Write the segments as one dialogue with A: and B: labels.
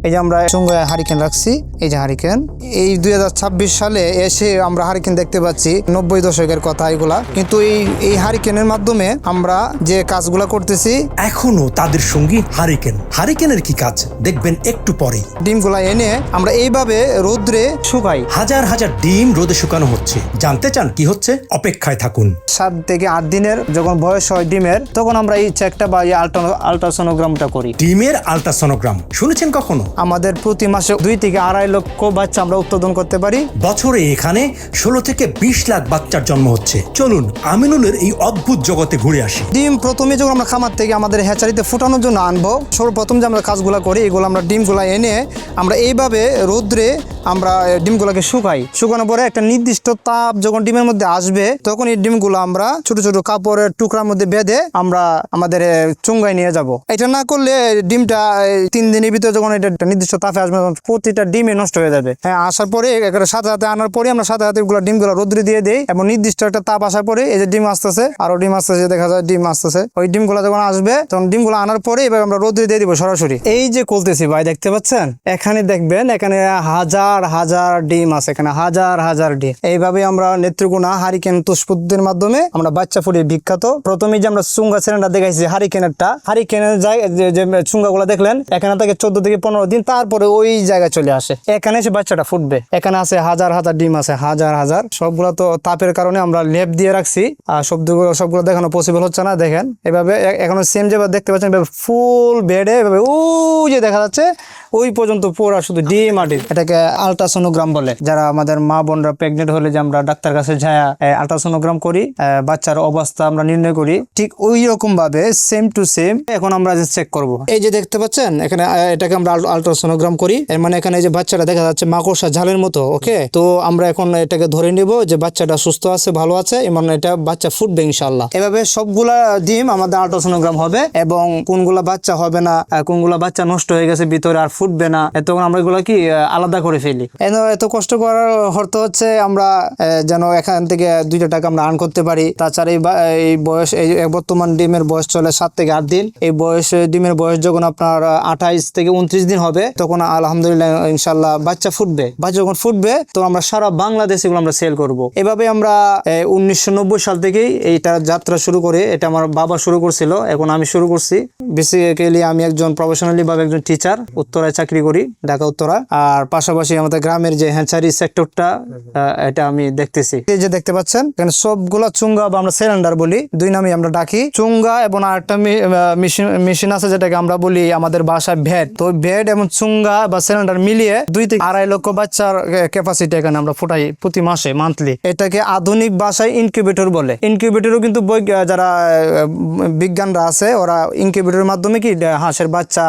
A: এই যে আমরা চুঙ্গায় হারিকেন রাখছি, এই যে হারিকেন। এই 2026 সালে এসে আমরা হারিকেন দেখতে পাচ্ছি 90 দশকের কথা এগুলা, কিন্তু এই হারিকেনের মাধ্যমে আমরা যে কাজগুলা করতেছি।
B: এখনো তাদের সঙ্গী হারিকেন। হারিকেনের কি কাজ দেখবেন একটু পরেই।
A: ডিমগুলা এনে আমরা এইভাবে রোদ্রে শুকাই।
B: হাজার হাজার ডিম রোদে শুকানো হচ্ছে। জানতে চান কি হচ্ছে? অপেক্ষায় থাকুন।
A: 7 থেকে 8 দিনের যখন বয়স হয় ডিমের, তখন আমরা এই চেকটা বা এই আল্ট্রাসোনোগ্রামটা করি।
B: ডিমের আল্ট্রাসোনোগ্রাম শুনেছেন কখনো?
A: আমাদের প্রতি মাসে 2 থেকে 2.5 লক্ষ বাচ্চা আমরা উৎপাদন করতে পারি।
B: বছরে এখানে 16 থেকে 20 লাখ বাচ্চার জন্ম হচ্ছে। চলুন আমিনুলের এই অদ্ভুত জগতে ঘুরে আসি।
A: ডিম প্রথমে যখন আমরা খামার থেকে আমাদের হ্যাচারিতে ফুটানোর জন্য আনবো, সর্বপ্রথম যে আমরা কাজগুলো করি, এগুলো আমরা ডিমগুলা এনে আমরা এইভাবে রোদ্রে আমরা ডিমগুলোকে শুকাই। শুকানোর পরে একটা নির্দিষ্ট তাপ যখন ডিমের মধ্যে আসবে, তখন এই ডিমগুলো আমরা ছোট ছোট কাপড়ের টুকরার মধ্যে বেঁধে আমরা আমাদের চুঙ্গায় নিয়ে যাব। এটা না করলে ডিমটা 3 দিনের ভিতরে যখন এটা নির্দিষ্ট তাপে আসবে, প্রতিটা ডিমে নষ্ট হয়ে যাবে। হ্যাঁ, আসার পরে সাথে সাথে আনার পরে আমরা সাথে সাথে ডিমগুলো রোদ্রে দিয়ে দিই, এবং নির্দিষ্ট একটা তাপ আসার পরে এই যে ডিম আসতেছে, আরো ডিম আসতেছে, দেখা যায় ডিম আসতেছে। ওই ডিমগুলো যখন আসবে, তখন ডিমগুলো আনার পরে এবার আমরা রোদ্রে দিয়ে দিব সরাসরি। এই যে খুলতেছি ভাই, দেখতে পাচ্ছেন? এখানে দেখবেন, এখানে হাজার হাজার ডিম আছে, এখানে হাজার হাজার ডিম। এইভাবে আমরা নেত্রকোনা হারিকেন তুষ পদ্ধতির মাধ্যমে আমরা বাচ্চা ফুটিয়ে বিখ্যাত। প্রথমে যে আমরা চুঙ্গা সিলিন্ডার দেখাইছি হারিকেনের যে চুঙ্গাগুলো দেখলেন, এখানে থেকে 14 থেকে 15 দিন, তারপরে ওই জায়গায় চলে আসে। এখানে এসে বাচ্চাটা ফুটবে। এখানে আছে হাজার হাজার ডিম আছে, হাজার হাজার। সবগুলো তো তাপের কারণে আমরা লেপ দিয়ে রাখছি, আর সবগুলো দেখানো পসিবল হচ্ছে না। দেখেন এভাবে এখনো সেম যেভাবে দেখতে পাচ্ছেন, ফুল বেডে এভাবে ওই যে দেখা যাচ্ছে ওই পর্যন্ত পুরা শুধু ডিম আর ডিম। এটাকে আল্ট্রাসোনোগ্রাম বলে। যারা আমাদের মা বোনরা প্রেগনেন্ট হলে যে আমরা ডাক্তার কাছে যাই আল্ট্রাসোনোগ্রাম করি, বাচ্চার অবস্থা আমরা নির্ণয় করি, ঠিক ওই রকম ভাবে সেম টু সেম এখন আমরা যে চেক করব। এই যে দেখতে পাচ্ছেন এখানে, এটাকে আমরা আল্ট্রাসোনোগ্রাম করি। এর মানে এখানে যে বাচ্চাটা দেখা যাচ্ছে মাকড়সা জালের মতো। ওকে, তো আমরা এখন এটাকে ধরে নিব যে বাচ্চাটা সুস্থ আছে, ভালো আছে, মানে এটা বাচ্চা ফুটবে ইনশাআল্লাহ। এভাবে সবগুলা ডিম আমাদের আল্ট্রাসোনোগ্রাম হবে, এবং কোনগুলা বাচ্চা হবে না, কোনগুলা বাচ্চা নষ্ট হয়ে গেছে ভিতরে আর ফুটবে না, তখন আমরা এগুলো কি আলাদা করে ফেলি। এত কষ্ট করার অর্থ হচ্ছে আমরা যেন এখান থেকে 2 টাকা আমরা আর্ন করতে পারি। তাছাড়া এই বয়স, এই বর্তমান ডিমের বয়স চলে 7 থেকে 8 দিন। এই ডিমের বয়স যখন আপনার 28 থেকে 29 দিন হবে, তখন আলহামদুলিল্লাহ ইনশাল্লাহ বাচ্চা ফুটবে। বাচ্চা যখন ফুটবে, তো আমরা সারা বাংলাদেশে এগুলো আমরা সেল করব। এভাবে আমরা 1990 সাল থেকেই এইটা যাত্রা শুরু করে। এটা আমার বাবা শুরু করছিল, এখন আমি শুরু করছি। বেসিক্যালি আমি একজন প্রফেশনালি ভাবে একজন টিচার, উত্তরায় চাকরি করি, ঢাকা উত্তরা। আর পাশাপাশি আমাদের গ্রামের যে হ্যাচারি সেক্টরটা, এটা আমি দেখতেছি। এই যে দেখতে পাচ্ছেন এখানে সবগুলা চুঙ্গা বা আমরা সিলিন্ডার বলি, 2 নামে আমরা ডাকি। চুঙ্গা এবং আরেকটা মেশিন আছে যেটাকে আমরা বলি আমাদের ভাষায় ভেড। তো ভেড এবং চুঙ্গা বা সিলিন্ডার মিলিয়ে 2 থেকে 2.5 লক্ষ বাচ্চার ক্যাপাসিটি এখানে আমরা ফুটাই প্রতি মাসে, মান্থলি। এটাকে আধুনিক ভাষায় ইনকিউবেটর বলে। ইনকিউবেটরও কিন্তু যারা বিজ্ঞানরা আছে, ওরা ইনকিউবেটরের মাধ্যমে কি হাঁসের বাচ্চা,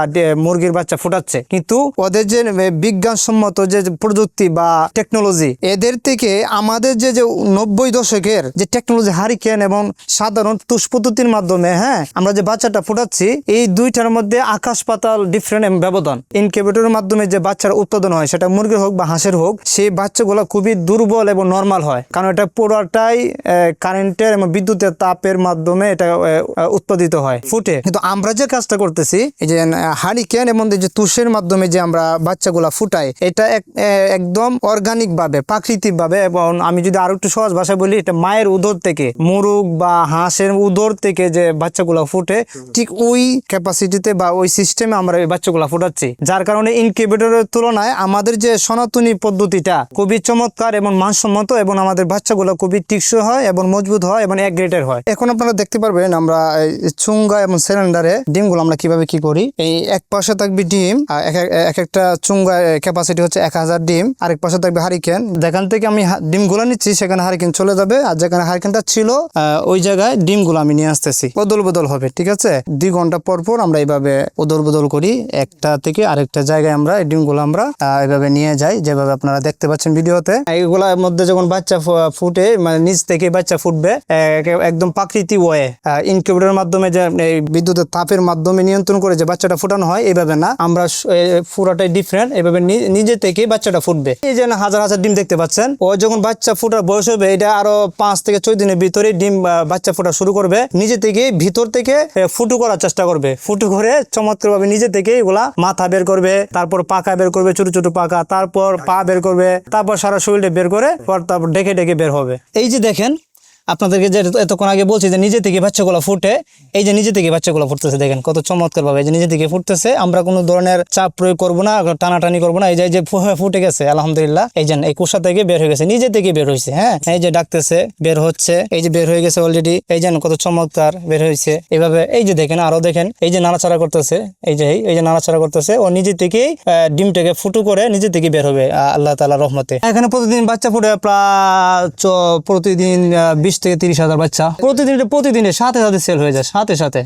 A: মুরগির বাচ্চা ফুটাচ্ছে। কিন্তু ওদের যে বিজ্ঞানসম্মত যে প্রযুক্তি বা টেকনোলজি, এদের থেকে আমাদের যে 90 দশকের যে টেকনোলজি হারিকেন এবং সাধারণ তুষ পদ্ধতির মাধ্যমে আমরা যে বাচ্চাটা ফুটাচ্ছি, এই দুইটার মধ্যে আকাশ পাতাল ডিফারেন্ট ব্যবধান। ইনকিউবেটরের মাধ্যমে যে বাচ্চার উৎপাদন হয়, সেটা মুরগির হোক বা হাঁসের হোক, সেই বাচ্চাগুলো খুবই দুর্বল এবং নর্মাল হয়, কারণ এটা পুরোটাই কারেন্টের এবং বিদ্যুতের তাপের মাধ্যমে এটা উৎপাদিত হয়, ফুটে। কিন্তু আমরা যে কাজটা করতেছি, এই যে হারিকেন এবং যে তুষের মাধ্যমে যে আমরা বাচ্চাগুলা ফুটাই, এটা একদম অর্গানিক ভাবে, প্রাকৃতিক ভাবে। এবং আমি যদি আরো একটু সহজ ভাষায় বলি, এটা মায়ের উদর থেকে, মুরগ বা হাঁসের উদর থেকে যে বাচ্চাগুলা ফুটে, ঠিক ওই ক্যাপাসিটিতে বা ওই সিস্টেমে আমরা এই বাচ্চাগুলা ফুটাচ্ছি। যার কারণে ইনকিউবেটরের তুলনায় আমাদের যে সনাতনী পদ্ধতিটা খুবই চমৎকার এবং মানসম্মত, এবং আমাদের বাচ্চাগুলো খুবই টিকসই হয় এবং মজবুত হয় এবং এক গ্রেডের হয়। এখন আপনারা দেখতে পারবেন আমরা চুঙ্গা এবং সিলিন্ডারে ডিমগুলো আমরা কিভাবে কি করি। এই এক পাশে থাকবে ডিম, এক একটা চুঙ্গা ক্যাপাসিটি হচ্ছে 1000 ডিম, আরেক পাশে থাকবে হারিকেন। যেখান থেকে আমি ডিমগুলো নিচ্ছি, সেখানে হারিকেন চলে যাবে, আর যেখানে হারিকেনটা ছিল ওই জায়গায় ডিমগুলো আমি নিয়ে আসতেছি। বদল বদল হবে, ঠিক আছে। 2 ঘন্টা পর পর আমরা এইভাবে বদল বদল করি, একটা থেকে আরেকটা জায়গায় আমরা এই ডিমগুলো আমরা এইভাবে নিয়ে যাই, যেভাবে আপনারা দেখতে পাচ্ছেন ভিডিওতে। এইগুলোর মধ্যে যখন বাচ্চা ফুটে, মানে নিচ থেকে বাচ্চা ফুটবে একদম প্রাকৃতিক ওয়ে, ইনকিউবেটরের মাধ্যমে যে বিদ্যুতের তাপের মাধ্যমে নিয়ন্ত্রণ করে যে বাচ্চাটা ফুটানো হয়, এইভাবে না, আমরা পুরাটাই ডিফারেন্ট। এভাবে নিজে থেকে বাচ্চাটা ফুটবে। এই যে হাজার হাজার ডিম দেখতে পাচ্ছেন, ও যখন বাচ্চা ফুটার বয়স হবে, এটা আরো 5 থেকে 6 দিনের ভিতরে ডিম বাচ্চা ফোটা শুরু করবে। নিজে থেকে ভিতর থেকে ফুটু করার চেষ্টা করবে, ফুটু করে চমৎকার ভাবে নিজে থেকে এগুলা মাথা বের করবে, তারপর পাখা বের করবে, ছোট ছোট পাখা, তারপর পা বের করবে, তারপর সারা শরীরটা বের করে তারপর ডেকে ডেকে বের হবে। এই যে দেখেন আপনাদেরকে যে এতক্ষণ আগে বলছি যে নিজে থেকে বাচ্চাগুলো ফুটে, এই যে নিজে থেকে বাচ্চাগুলো ফুটতেছে, দেখেন কত চমৎকার ভাবে এই যে নিজে থেকে ফুটতেছে। আমরা কোনো ধরনের চাপ প্রয়োগ করবো না, টানাটানি করবো না। এই যে ফুটে গেছে আলহামদুলিল্লাহ, এই যে এই কুসা থেকে বের হয়ে গেছে, নিজে থেকে বের হয়েছে। হ্যাঁ, এই যে ডাকতেছে, বের হচ্ছে, এই যে বের হয়ে গেছে অলরেডি। এই যে কত চমৎকার বের হয়েছে এভাবে। এই যে দেখেন, আরো দেখেন, এই যে নাড়াচাড়া করতেছে, এই যে নাড়াচাড়া করতেছে, ও নিজে থেকেই ডিমটাকে ফুটো করে নিজে থেকে বের হবে আল্লাহ তাআলার রহমতে। এখানে প্রতিদিন বাচ্চা ফুটে প্রায় প্রতিদিন 20 থেকে 30 হাজার বাচ্চা প্রতিদিনের সাথে সাথে সেল হয়ে যায়, সাথে সাথে।